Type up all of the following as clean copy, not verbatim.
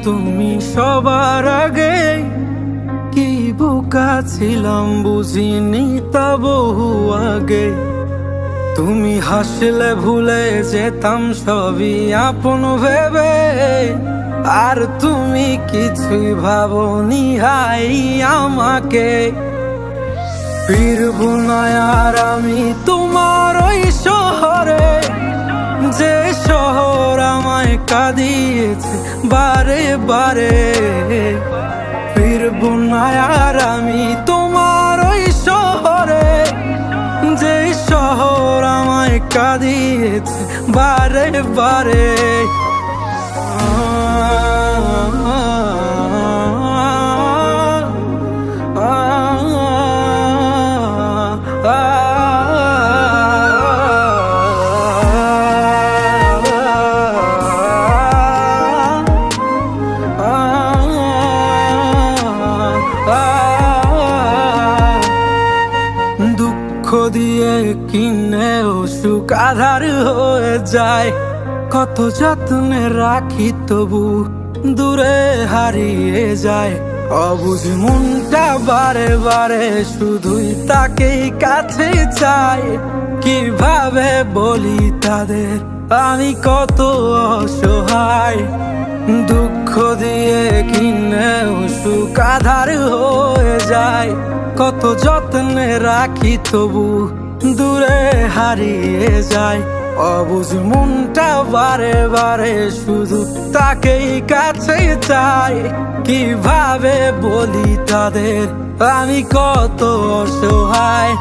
তুমি সবার আগে। কি বোকা ছিলাম বুঝিনি তা বহু আগে। তুমি হাসলে ভুলে যেতাম সবই আপন ভেবে, আর তুমি কিছুই ভাবনি হাই আমাকে। ফিরবো না আর আমি তোমার ওই শহরে, যে শহর আমায় কাঁদিয়েছে বারে বারে। ফিরবো না আর আমি তোমার ওই শহরে, যে শহর আমায় কাঁদিয়েছে বারে বারে। দুঃখ দিয়ে কিনে সুখ আধার হয়ে যায়। কত যত্নে রাখি তবু দূরে হারিয়ে যায়। অবুঝ মনটা বারে বারে শুধুই তাকেই কাছে চায়। কিভাবে বলি তাদের আমি কত অসহায়। দুঃখ দিয়ে কিনে সুখ আধার হয়ে যায়। কত যত্নে রাখি তবু দূরে হারিয়ে যায়। অবুঝ মনটা বারে বারে শুধু তাকেই কাছে চায়। কিভাবে বলি তাদের আমি কত অসহায়।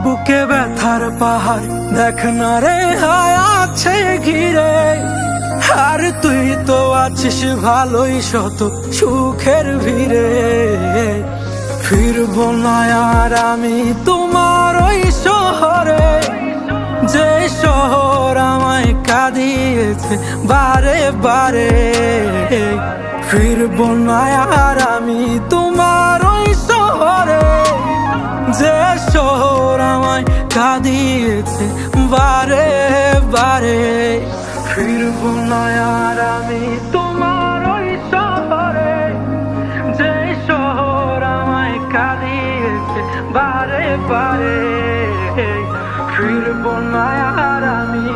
বুকে ব্যথার পাহাড় দেখ না রে হায় আছে ঘিরে, আর তুই তো আছিস ভালোই শত সুখের ভিড়ে। ফিরবো না আর আমি তোমার ওই শহরে, যে শহর আমায় কাঁদিয়েছে বারে বারে। ফিরবো না আর আমি তোমার ওই শহরে, যে শহর আমায় কাঁদিয়েছে বারে বারে। ফিরবো না আর আমি তোমার ওই শহরে, যে শহর আমায় কাঁদিয়েছে বারে বারে। ফিরবো না আর আমি